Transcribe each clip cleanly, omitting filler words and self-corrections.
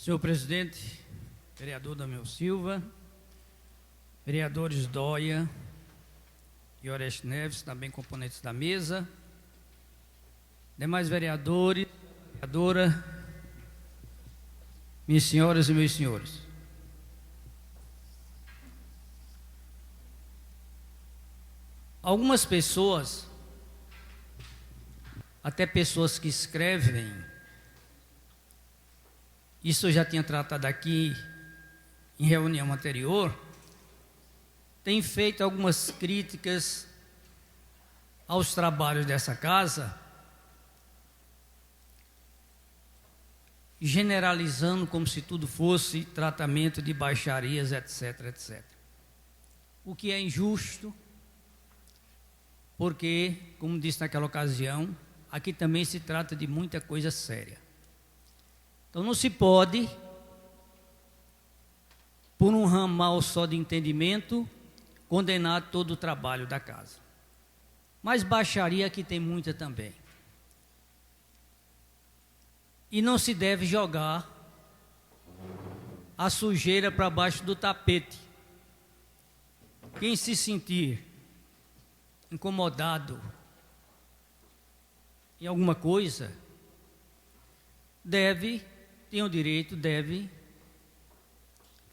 Senhor presidente, vereador Damião Silva, vereadores Dóia e Oreste Neves, também componentes da mesa, demais vereadores, vereadora, minhas senhoras e meus senhores. Algumas pessoas, até pessoas que escrevem, isso eu já tinha tratado aqui em reunião anterior, têm feito algumas críticas aos trabalhos dessa casa, generalizando como se tudo fosse tratamento de baixarias, etc, etc. O que é injusto, porque, como disse naquela ocasião, aqui também se trata de muita coisa séria. Então não se pode, por um ramal só de entendimento, condenar todo o trabalho da casa. Mas baixaria aqui tem muita também. E não se deve jogar a sujeira para baixo do tapete. Quem se sentir incomodado em alguma coisa, tem o direito, deve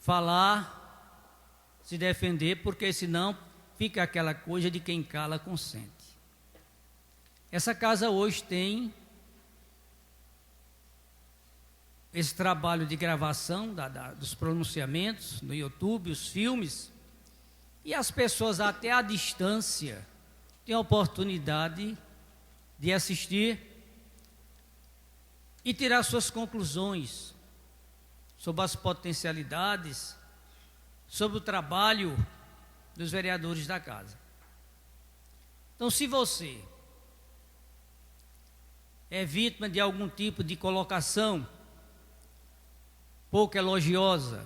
falar, se defender, porque senão fica aquela coisa de quem cala consente. Essa casa hoje tem esse trabalho de gravação dos pronunciamentos no YouTube, os filmes, e as pessoas até à distância têm a oportunidade de assistir e tirar suas conclusões sobre as potencialidades, sobre o trabalho dos vereadores da casa. Então, se você é vítima de algum tipo de colocação pouco elogiosa,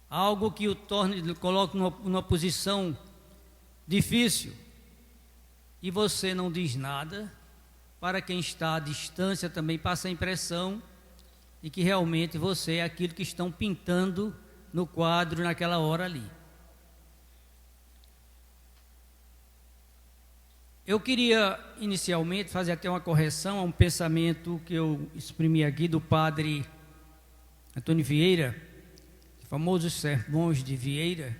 algo que o coloque numa posição difícil, e você não diz nada, para quem está à distância também passa a impressão de que realmente você é aquilo que estão pintando no quadro naquela hora ali. Eu queria inicialmente fazer até uma correção a um pensamento que eu exprimi aqui do padre Antônio Vieira, famosos sermões de Vieira,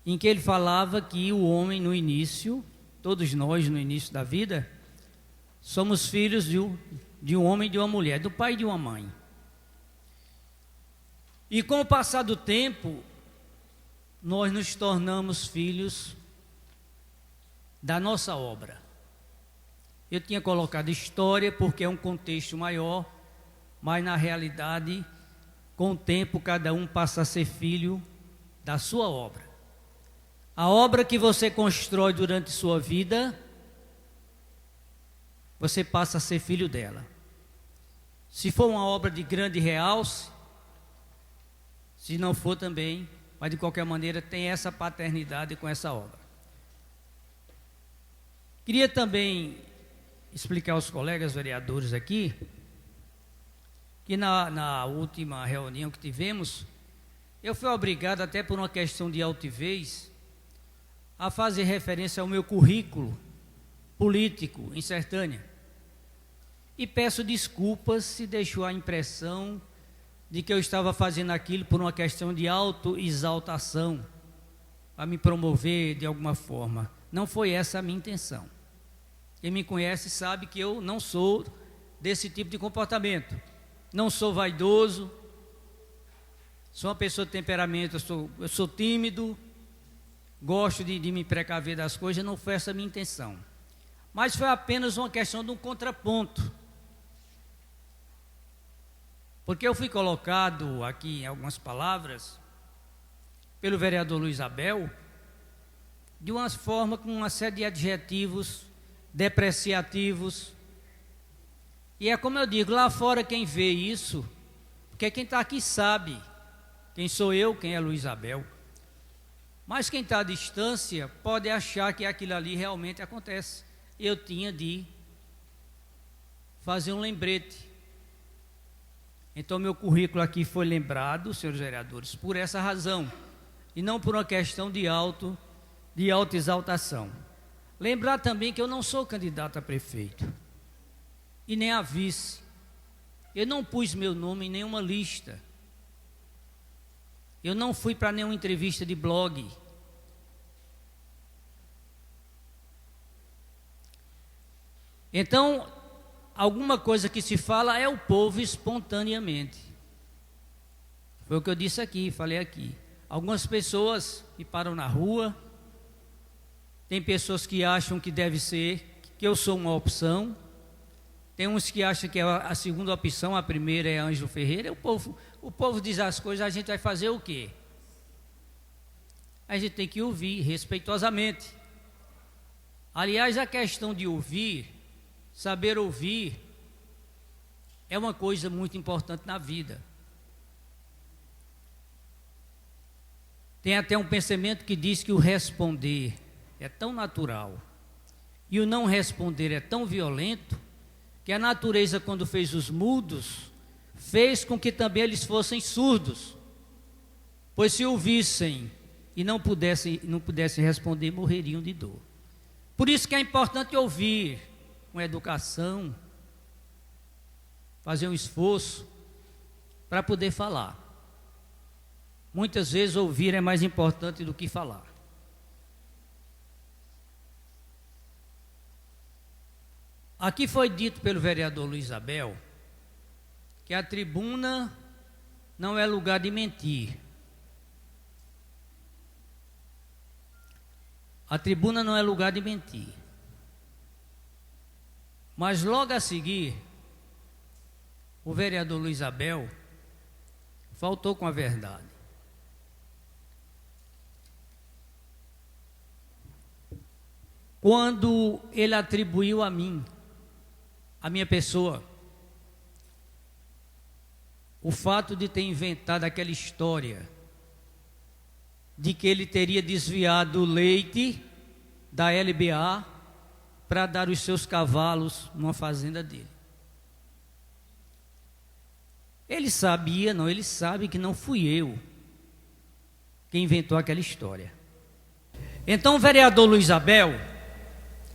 em que ele falava que o homem no início, todos nós no início da vida, somos filhos de um homem e de uma mulher, do pai e de uma mãe. E com o passar do tempo, nós nos tornamos filhos da nossa obra. Eu tinha colocado história porque é um contexto maior, mas na realidade, com o tempo, cada um passa a ser filho da sua obra. A obra que você constrói durante sua vida, você passa a ser filho dela. Se for uma obra de grande realce, se não for também, mas de qualquer maneira tem essa paternidade com essa obra. Queria também explicar aos colegas vereadores aqui, que na última reunião que tivemos, eu fui obrigado, até por uma questão de altivez, a fazer referência ao meu currículo político em Sertânia. E peço desculpas se deixou a impressão de que eu estava fazendo aquilo por uma questão de autoexaltação, para me promover de alguma forma. Não foi essa a minha intenção. Quem me conhece sabe que eu não sou desse tipo de comportamento. Não sou vaidoso, sou uma pessoa de temperamento, eu sou tímido, gosto de me precaver das coisas, não foi essa a minha intenção. Mas foi apenas uma questão de um contraponto. Porque eu fui colocado aqui em algumas palavras pelo vereador Luiz Abel de uma forma com uma série de adjetivos depreciativos. E é como eu digo, lá fora quem vê isso, porque quem está aqui sabe quem sou eu, quem é Luiz Abel. Mas quem está à distância pode achar que aquilo ali realmente acontece. Eu tinha de fazer um lembrete Então, meu currículo aqui foi lembrado, senhores vereadores, por essa razão, e não por uma questão de autoexaltação. Lembrar também que eu não sou candidato a prefeito, e nem a vice. Eu não pus meu nome em nenhuma lista. Eu não fui para nenhuma entrevista de blog. Então, alguma coisa que se fala é o povo espontaneamente. Foi o que eu disse aqui, falei aqui. Algumas pessoas que param na rua, tem pessoas que acham que deve ser, que eu sou uma opção, tem uns que acham que é a segunda opção, a primeira é Ângelo Ferreira. O povo diz as coisas, a gente vai fazer o quê? A gente tem que ouvir respeitosamente. Aliás, a questão de ouvir, saber ouvir, é uma coisa muito importante na vida. Tem até um pensamento que diz que o responder é tão natural e o não responder é tão violento que a natureza, quando fez os mudos, fez com que também eles fossem surdos, pois se ouvissem e não pudessem responder, morreriam de dor. Por isso que é importante ouvir com educação, fazer um esforço para poder falar. Muitas vezes ouvir é mais importante do que falar. Aqui foi dito pelo vereador Luiz Abel que a tribuna não é lugar de mentir. A tribuna não é lugar de mentir. Mas logo a seguir, o vereador Luiz Abel faltou com a verdade. Quando ele atribuiu a mim, a minha pessoa, o fato de ter inventado aquela história de que ele teria desviado o leite da LBA para dar os seus cavalos numa fazenda dele. Ele sabe que não fui eu quem inventou aquela história. Então o vereador Luiz Abel,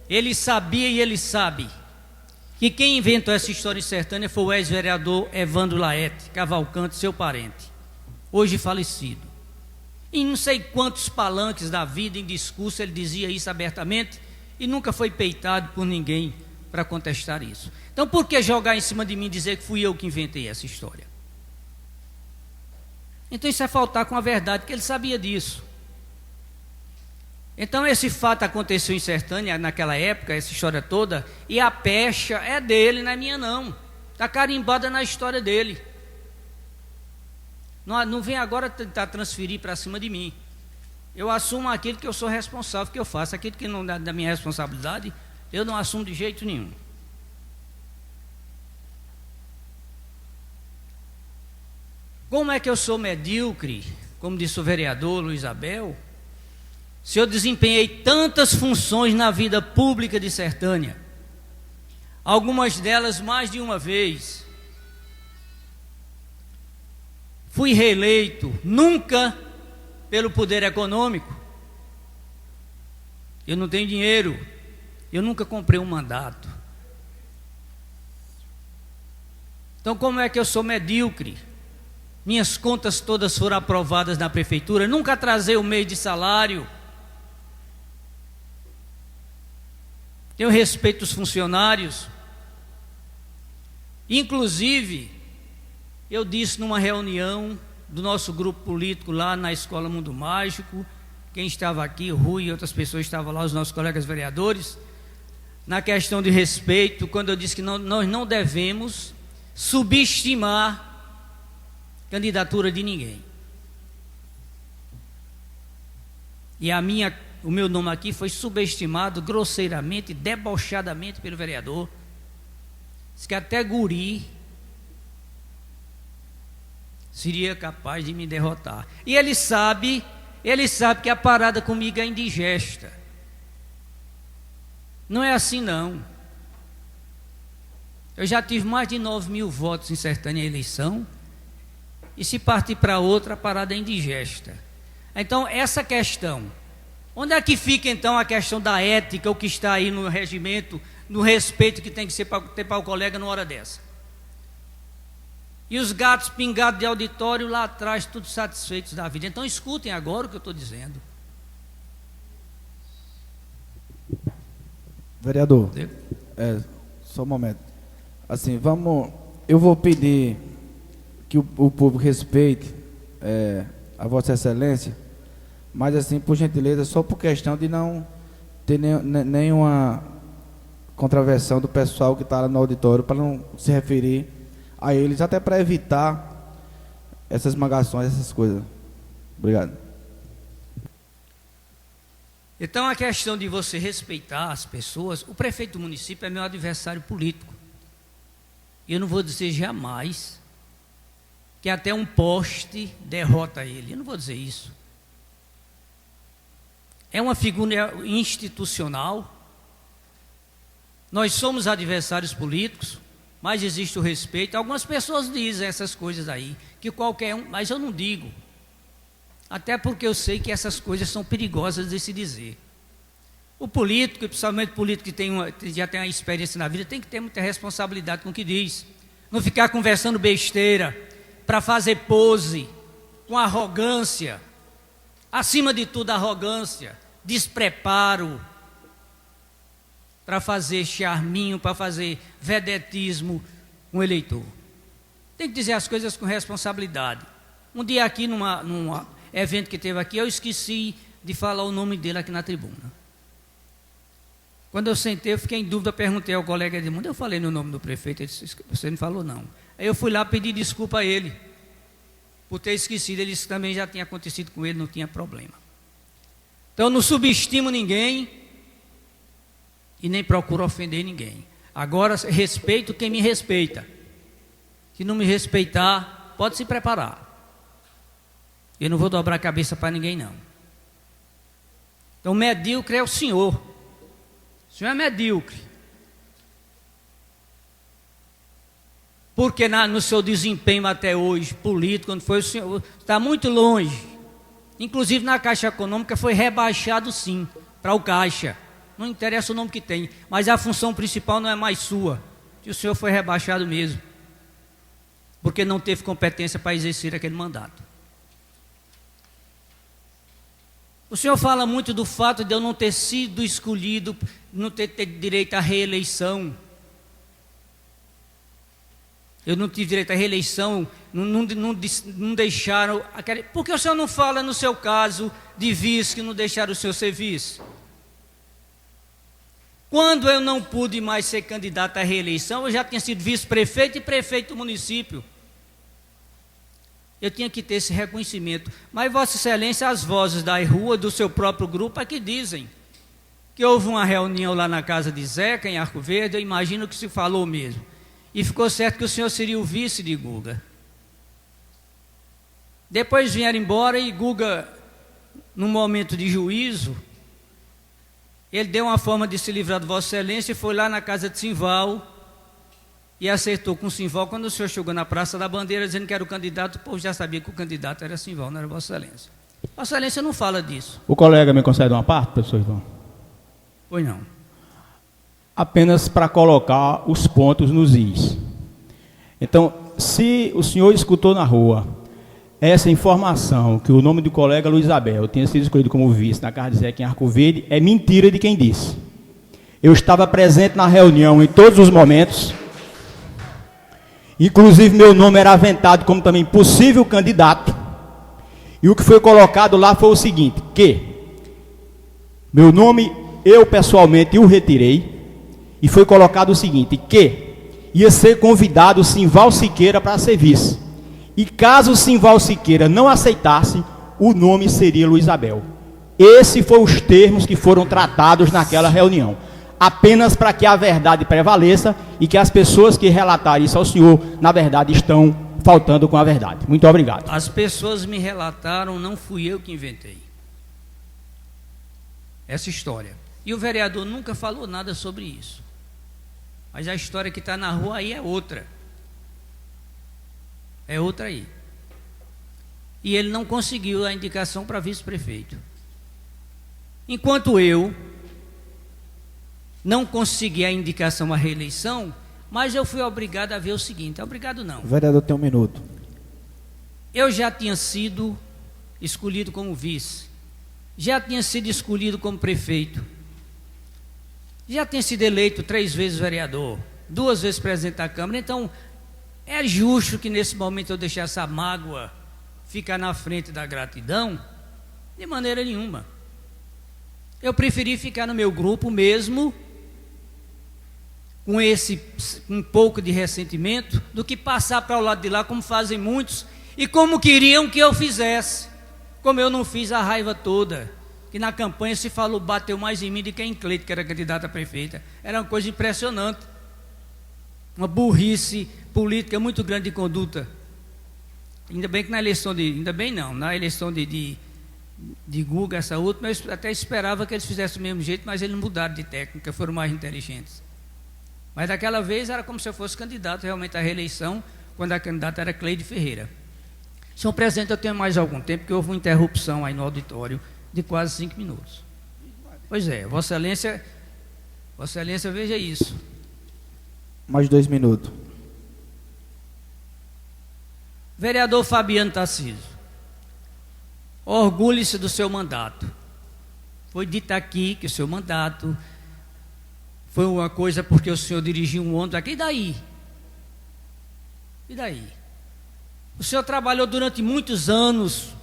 ele sabia e ele sabe que quem inventou essa história em Sertânia foi o ex-vereador Evandro Laete Cavalcante, seu parente, hoje falecido. Em não sei quantos palanques da vida, em discurso, ele dizia isso abertamente e nunca foi peitado por ninguém para contestar isso. Então, por que jogar em cima de mim e dizer que fui eu que inventei essa história? Então, isso é faltar com a verdade, porque ele sabia disso. Então, esse fato aconteceu em Sertânia naquela época, essa história toda, e a pecha é dele, não é minha não. Está carimbada na história dele. Não vem agora tentar transferir para cima de mim. Eu assumo aquilo que eu sou responsável, que eu faço. Aquilo que não é da minha responsabilidade, eu não assumo de jeito nenhum. Como é que eu sou medíocre, como disse o vereador Luiz Abel, se eu desempenhei tantas funções na vida pública de Sertânia, algumas delas mais de uma vez, fui reeleito, nunca pelo poder econômico, eu não tenho dinheiro, eu nunca comprei um mandato. Então como é que eu sou medíocre? Minhas contas todas foram aprovadas na prefeitura, nunca atrasei o mês de salário. Tenho respeito aos funcionários. Inclusive, eu disse numa reunião do nosso grupo político lá na Escola Mundo Mágico, quem estava aqui, o Rui e outras pessoas estavam lá, os nossos colegas vereadores, na questão de respeito, quando eu disse que nós não devemos subestimar candidatura de ninguém. E o meu nome aqui foi subestimado grosseiramente, debochadamente pelo vereador. Diz que até guri seria capaz de me derrotar. E ele sabe que a parada comigo é indigesta. Não é assim não. Eu já tive mais de 9.000 votos em certa eleição, e se partir para outra, a parada é indigesta. Então, essa questão, onde é que fica então a questão da ética, o que está aí no regimento, no respeito que tem que ser ter para o colega numa hora dessa? E os gatos pingados de auditório lá atrás, tudo satisfeitos da vida. Então, escutem agora o que eu estou dizendo. Vereador, só um momento. Assim, eu vou pedir que o público respeite a Vossa Excelência, mas assim, por gentileza, só por questão de não ter nenhuma contravenção do pessoal que está lá no auditório, para não se referir a eles, até para evitar essas esmagações, essas coisas. Obrigado. Então, a questão de você respeitar as pessoas, o prefeito do município é meu adversário político. E eu não vou dizer jamais que até um poste derrota ele. Eu não vou dizer isso. É uma figura institucional. Nós somos adversários políticos, mas existe o respeito. Algumas pessoas dizem essas coisas aí, que qualquer um, mas eu não digo. Até porque eu sei que essas coisas são perigosas de se dizer. O político, e principalmente o político que já tem uma experiência na vida, tem que ter muita responsabilidade com o que diz. Não ficar conversando besteira, para fazer pose, com arrogância. Acima de tudo, arrogância, despreparo, para fazer charminho, para fazer vedetismo com o eleitor. Tem que dizer as coisas com responsabilidade. Um dia aqui, num evento que teve aqui, eu esqueci de falar o nome dele aqui na tribuna. Quando eu sentei, eu fiquei em dúvida, perguntei ao colega Edmundo, eu falei no nome do prefeito, ele disse, você não falou não. Aí eu fui lá pedir desculpa a ele, por ter esquecido, ele disse que também já tinha acontecido com ele, não tinha problema. Então, eu não subestimo ninguém, e nem procuro ofender ninguém. Agora, respeito quem me respeita. Se não me respeitar, pode se preparar. Eu não vou dobrar a cabeça para ninguém, não. Então, medíocre é o senhor. O senhor é medíocre. Porque no seu desempenho até hoje, político, quando foi o senhor, está muito longe. Inclusive na Caixa Econômica foi rebaixado sim, para o Caixa. Não interessa o nome que tem, mas a função principal não é mais sua. E o senhor foi rebaixado mesmo. Porque não teve competência para exercer aquele mandato. O senhor fala muito do fato de eu não ter sido escolhido, não ter direito à reeleição. Eu não tive direito à reeleição, não deixaram... Por que o senhor não fala no seu caso de vice que não deixaram o senhor ser vice? Quando eu não pude mais ser candidato à reeleição, eu já tinha sido vice-prefeito e prefeito do município. Eu tinha que ter esse reconhecimento. Mas, Vossa Excelência, as vozes da rua, do seu próprio grupo, é que dizem que houve uma reunião lá na casa de Zeca, em Arco Verde, eu imagino que se falou mesmo. E ficou certo que o senhor seria o vice de Guga. Depois vieram embora e Guga, num momento de juízo, ele deu uma forma de se livrar de Vossa Excelência e foi lá na casa de Simval e acertou com Simval. Quando o senhor chegou na Praça da Bandeira dizendo que era o candidato, o povo já sabia que o candidato era Simval, não era Vossa Excelência. Vossa Excelência não fala disso. O colega me concede uma parte, professor Ivan? Pois não. Apenas para colocar os pontos nos is. Então, se o senhor escutou na rua essa informação, que o nome do colega Luiz Abel tinha sido escolhido como vice na casa de Zeca em Arco Verde, é mentira de quem disse. Eu estava presente na reunião em todos os momentos, inclusive meu nome era aventado como também possível candidato, e o que foi colocado lá foi o seguinte, que meu nome, eu pessoalmente o retirei, e foi colocado o seguinte, que ia ser convidado Simval Siqueira para ser vice. E caso Simval Siqueira não aceitasse, o nome seria Luiz Abel. Esses foram os termos que foram tratados naquela reunião. Apenas para que a verdade prevaleça e que as pessoas que relatarem isso ao senhor, na verdade, estão faltando com a verdade. Muito obrigado. As pessoas me relataram, não fui eu que inventei essa história. E o vereador nunca falou nada sobre isso. Mas a história que está na rua aí é outra. É outra aí. E ele não conseguiu a indicação para vice-prefeito. Enquanto eu não consegui a indicação à reeleição, mas eu fui obrigado a ver o seguinte, obrigado não. O vereador tem 1 minuto. Eu já tinha sido escolhido como vice, já tinha sido escolhido como prefeito, já tinha sido eleito 3 vezes vereador, 2 vezes presidente da Câmara, então é justo que nesse momento eu deixe essa mágoa ficar na frente da gratidão? De maneira nenhuma. Eu preferi ficar no meu grupo mesmo, com um pouco de ressentimento, do que passar para o lado de lá, como fazem muitos, e como queriam que eu fizesse, como eu não fiz a raiva toda, que na campanha se falou, bateu mais em mim do que em Cleide, que era candidata a prefeita. Era uma coisa impressionante, uma burrice política muito grande de conduta. Ainda bem que na eleição ainda bem não, na eleição de Guga, essa última, eu até esperava que eles fizessem do mesmo jeito, mas eles mudaram de técnica, foram mais inteligentes. Mas daquela vez era como se eu fosse candidato realmente à reeleição, quando a candidata era Cleide Ferreira. Senhor presidente, eu tenho mais algum tempo, porque houve uma interrupção aí no auditório de quase 5 minutos. Pois é, Vossa Excelência veja isso. Mais 2 minutos. Vereador Fabiano Tarcísio, orgulhe-se do seu mandato. Foi dito aqui que o seu mandato foi uma coisa porque o senhor dirigiu um ônibus aqui, e daí? E daí? O senhor trabalhou durante muitos anos,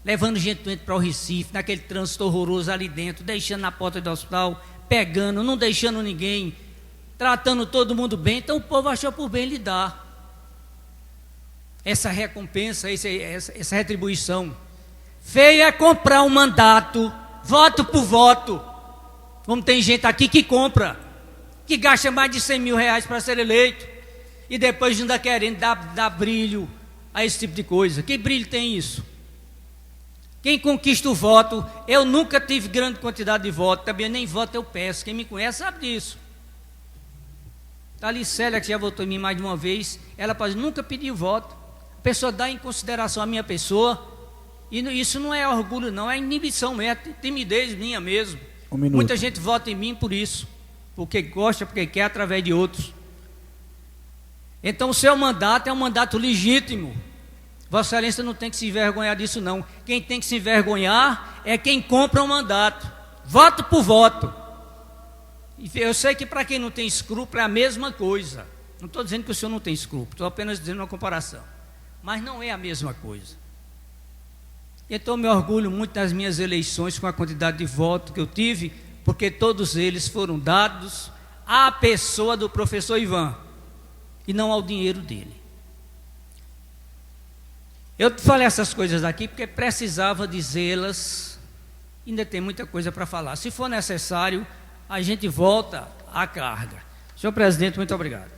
levando gente doente para o Recife, naquele trânsito horroroso ali dentro, deixando na porta do hospital, pegando, não deixando ninguém, tratando todo mundo bem, então o povo achou por bem lhe dar essa recompensa, essa retribuição. Feio é comprar um mandato, voto por voto, como tem gente aqui que compra, que gasta mais de 100 mil reais para ser eleito, e depois ainda querendo dar brilho a esse tipo de coisa. Que brilho tem isso? Quem conquista o voto, eu nunca tive grande quantidade de voto, também nem voto eu peço, quem me conhece sabe disso. Está ali Célia, que já votou em mim mais de uma vez, ela nunca pediu voto. A pessoa dá em consideração a minha pessoa, e isso não é orgulho não, é inibição mesmo, é timidez minha mesmo. Muita gente vota em mim por isso, porque gosta, porque quer, através de outros. Então o seu mandato é um mandato legítimo. Vossa Excelência não tem que se envergonhar disso não. Quem tem que se envergonhar é quem compra um mandato, voto por voto. E eu sei que para quem não tem escrúpulo é a mesma coisa. Não estou dizendo que o senhor não tem escrúpulo, estou apenas dizendo uma comparação. Mas não é a mesma coisa. Então eu me orgulho muito das minhas eleições com a quantidade de votos que eu tive, porque todos eles foram dados à pessoa do professor Ivan e não ao dinheiro dele. Eu falei essas coisas aqui porque precisava dizê-las, ainda tem muita coisa para falar. Se for necessário, a gente volta à carga. Senhor presidente, muito obrigado.